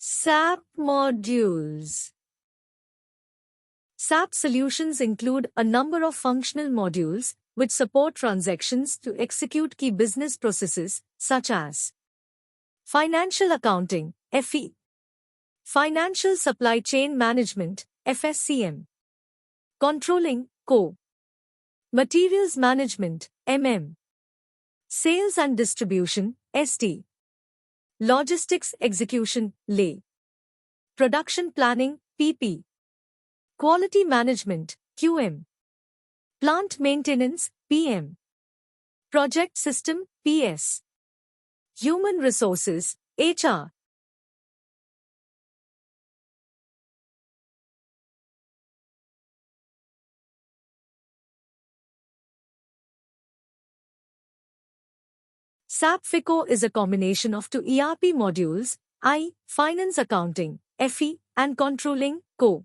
SAP modules. SAP solutions include a number of functional modules which support transactions to execute key business processes such as financial accounting, FE, financial supply chain management, FSCM, controlling, CO, materials management, MM, sales and distribution, SD, logistics execution, LE, production planning, PP, quality management, QM, plant maintenance, PM, project system, PS, human resources, HR. SAP FICO is a combination of two ERP modules, I, Finance Accounting, FE, and Controlling, CO.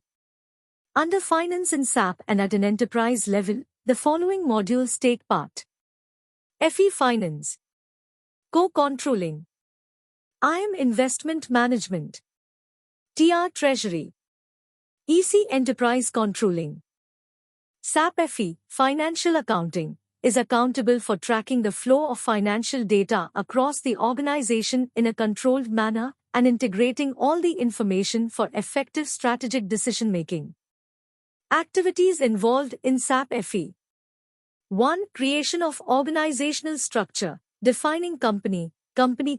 Under Finance in SAP and at an enterprise level, the following modules take part. FE Finance, CO Controlling, IM Investment Management, TR Treasury, EC Enterprise Controlling. SAP FE, Financial Accounting, is accountable for tracking the flow of financial data across the organization in a controlled manner and integrating all the information for effective strategic decision-making. Activities involved in SAP FE. 1. Creation of organizational structure, defining company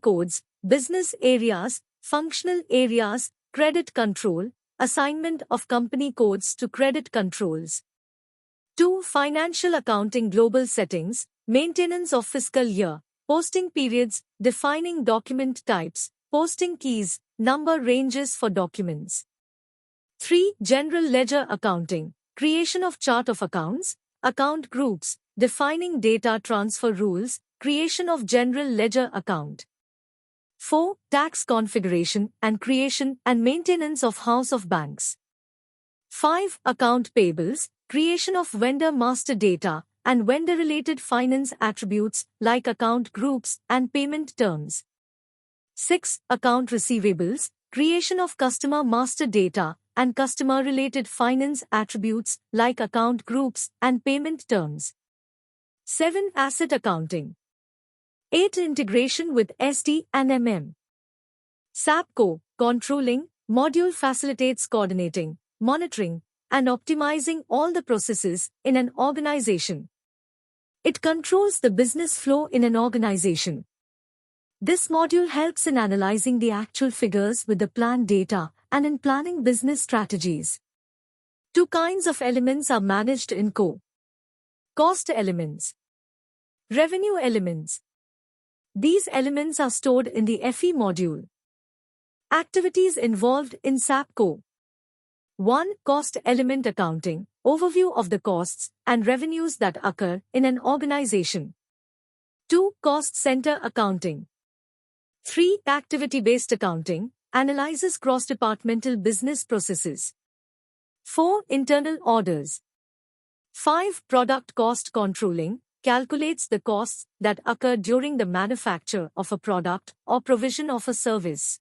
codes, business areas, functional areas, credit control, assignment of company codes to credit controls. 2. Financial accounting global settings, maintenance of fiscal year, posting periods, defining document types, posting keys, number ranges for documents. 3. General ledger accounting, creation of chart of accounts, account groups, defining data transfer rules, creation of general ledger account. 4. Tax configuration and creation and maintenance of house of banks. 5. Account payables, creation of vendor master data and vendor-related finance attributes like account groups and payment terms. 6. Account receivables, creation of customer master data and customer-related finance attributes like account groups and payment terms. 7. Asset accounting. 8. Integration with SD and MM. SAP CO, controlling, module facilitates coordinating, monitoring, and optimizing all the processes in an organization. It controls the business flow in an organization. This module helps in analyzing the actual figures with the planned data and in planning business strategies. Two kinds of elements are managed in CO. Cost elements, revenue elements. These elements are stored in the FE module. Activities involved in SAP CO. 1. Cost element accounting, overview of the costs and revenues that occur in an organization. 2. Cost center accounting. 3. Activity-based accounting, analyzes cross-departmental business processes. 4. Internal orders. 5. Product cost controlling, calculates the costs that occur during the manufacture of a product or provision of a service.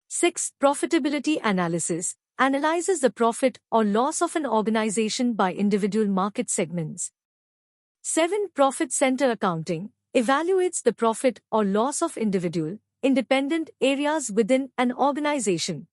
6. Profitability analysis, analyzes the profit or loss of an organization by individual market segments. 7. Profit center accounting, evaluates the profit or loss of individual, independent areas within an organization.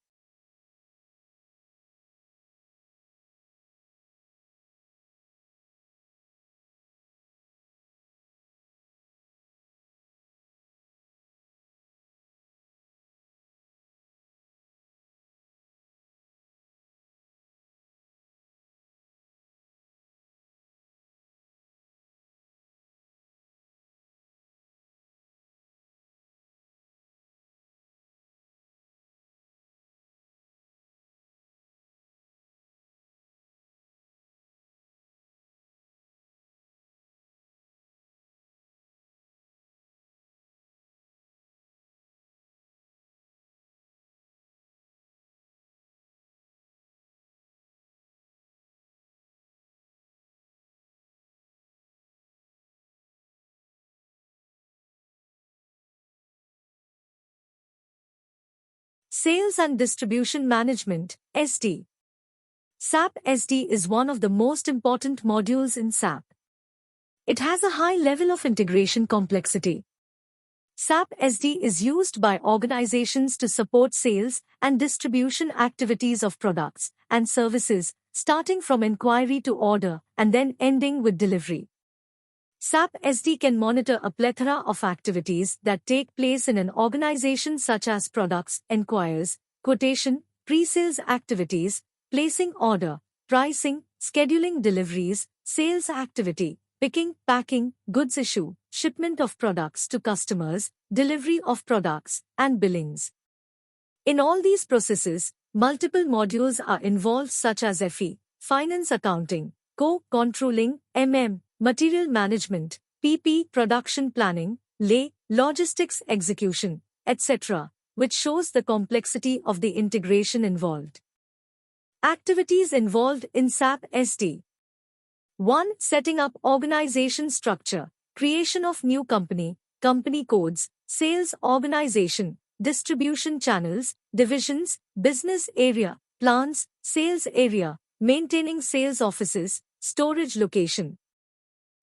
Sales and Distribution Management, SD. SAP SD is one of the most important modules in SAP. It has a high level of integration complexity. SAP SD is used by organizations to support sales and distribution activities of products and services, starting from inquiry to order and then ending with delivery. SAP SD can monitor a plethora of activities that take place in an organization such as products, enquiries, quotation, pre-sales activities, placing order, pricing, scheduling deliveries, sales activity, picking, packing, goods issue, shipment of products to customers, delivery of products, and billings. In all these processes, multiple modules are involved such as FE, finance accounting, CO, controlling, material management, PP, production planning, LE, logistics execution, etc., which shows the complexity of the integration involved. Activities involved in SAP SD. 1. Setting up organization structure, creation of new company, company codes, sales organization, distribution channels, divisions, business area, plants, sales area, maintaining sales offices, storage location.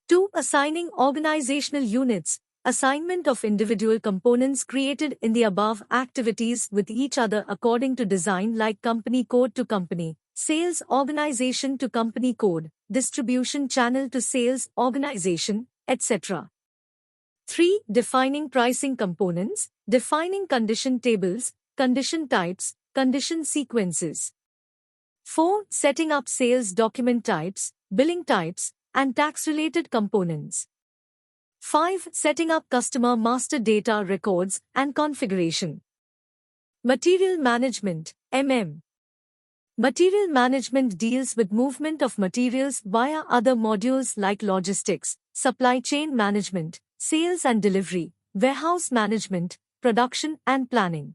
2. Assigning organizational units, assignment of individual components created in the above activities with each other according to design like company code to company, sales organization to company code, distribution channel to sales organization, etc. 3. Defining pricing components, defining condition tables, condition types, condition sequences. 4. Setting up sales document types, billing types, and tax-related components. 5. Setting up customer master data records and configuration. Material management, Material management deals with movement of materials via other modules like logistics, supply chain management, sales and delivery, warehouse management, production and planning.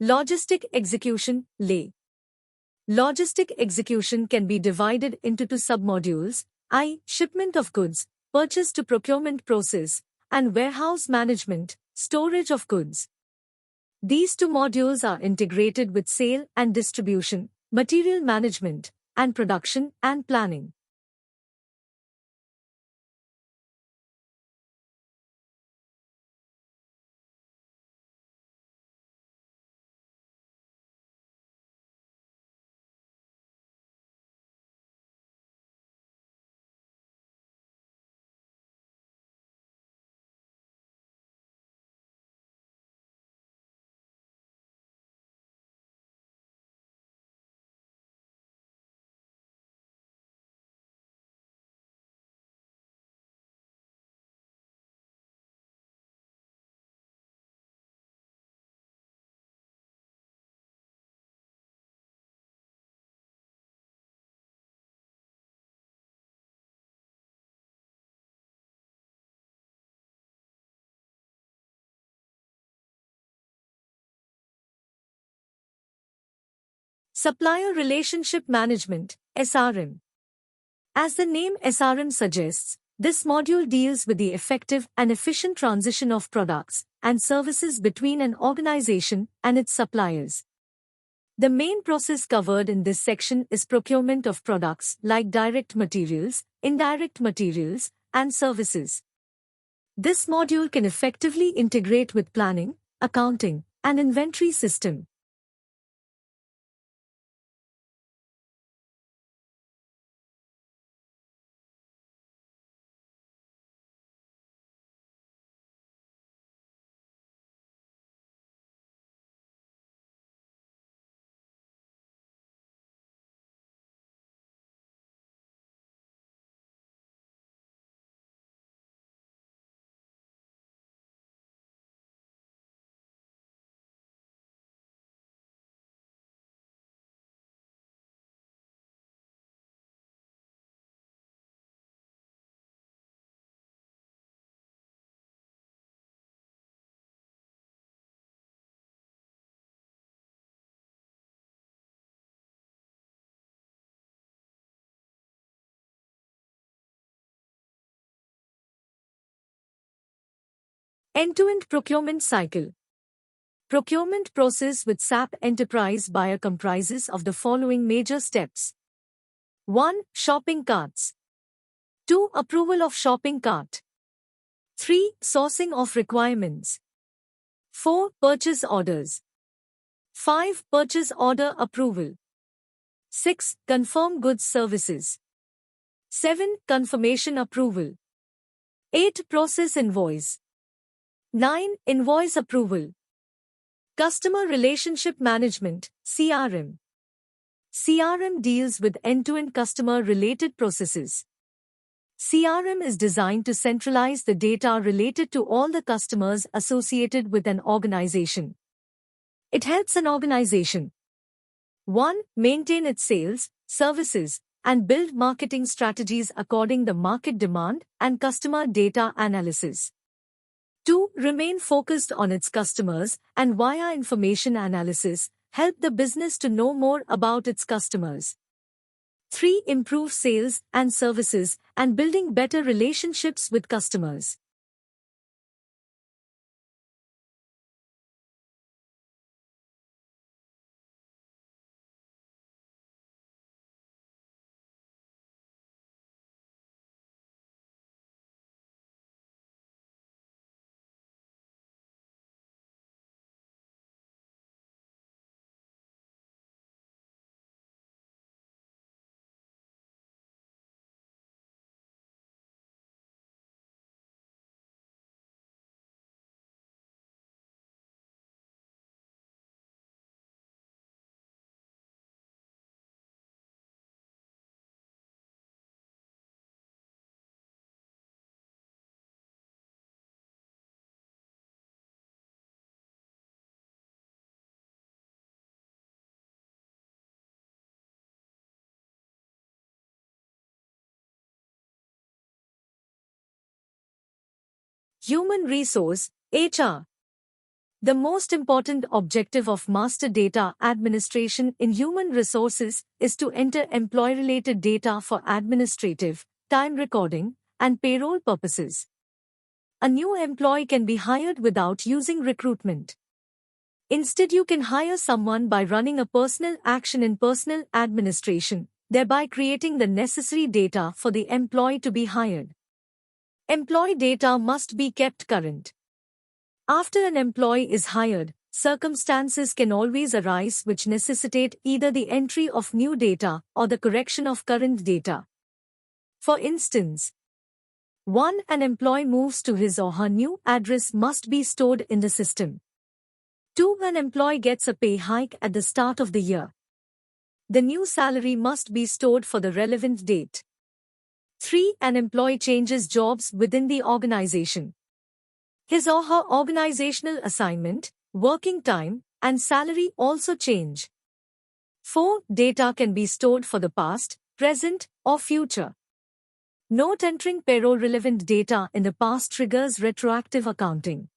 Logistic execution, LE. Logistic execution can be divided into two submodules, i.e., shipment of goods, purchase to procurement process, and warehouse management, storage of goods. These two modules are integrated with sale and distribution, material management, and production and planning. Supplier Relationship Management, SRM. As the name SRM suggests, this module deals with the effective and efficient transition of products and services between an organization and its suppliers. The main process covered in this section is procurement of products like direct materials, indirect materials, and services. This module can effectively integrate with planning, accounting, and inventory system. End-to-end procurement cycle. Procurement process with SAP Enterprise Buyer comprises of the following major steps. 1. Shopping carts. 2. Approval of shopping cart. 3. Sourcing of requirements. 4. Purchase orders. 5. Purchase order approval. 6. Confirm goods services. 7. Confirmation approval. 8. Process invoice. 9. Invoice approval. Customer Relationship Management, CRM. CRM deals with end-to-end customer-related processes. CRM is designed to centralize the data related to all the customers associated with an organization. It helps an organization 1. Maintain its sales, services, and build marketing strategies according to market demand and customer data analysis. 2. Remain focused on its customers and via information analysis, help the business to know more about its customers. 3. Improve sales and services and building better relationships with customers. Human resource, HR. The most important objective of master data administration in human resources is to enter employee-related data for administrative, time recording, and payroll purposes. A new employee can be hired without using recruitment. Instead, you can hire someone by running a personal action in personal administration, thereby creating the necessary data for the employee to be hired. Employee data must be kept current. After an employee is hired, circumstances can always arise which necessitate either the entry of new data or the correction of current data. For instance, 1. An employee moves to his or her new address must be stored in the system. 2. An employee gets a pay hike at the start of the year. The new salary must be stored for the relevant date. 3. An employee changes jobs within the organization. His or her organizational assignment, working time, and salary also change. 4. Data can be stored for the past, present, or future. Note: entering payroll-relevant data in the past triggers retroactive accounting.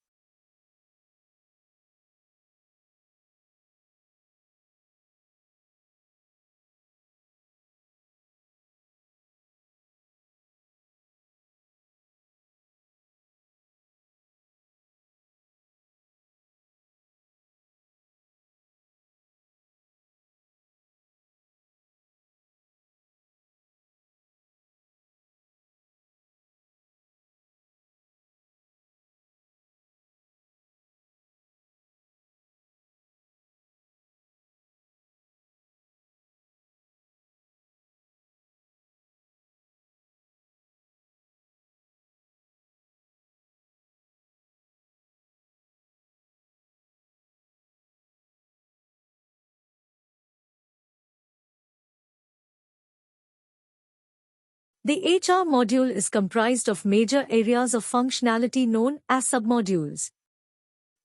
The HR module is comprised of major areas of functionality known as submodules.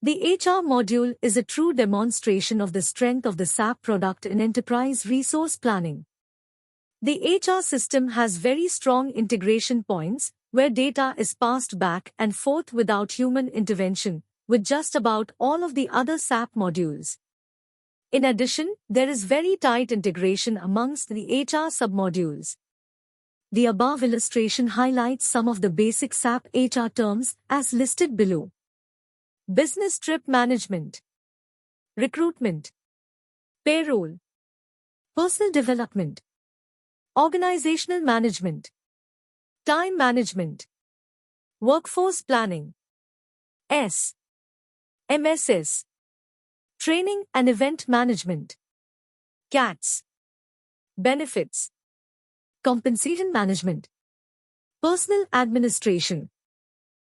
The HR module is a true demonstration of the strength of the SAP product in enterprise resource planning. The HR system has very strong integration points, where data is passed back and forth without human intervention, with just about all of the other SAP modules. In addition, there is very tight integration amongst the HR submodules. The above illustration highlights some of the basic SAP HR terms as listed below. Business trip management, recruitment, payroll, personal development, organizational management, time management, workforce planning, MSS, training and event management, CATS, benefits, compensation management, personal administration,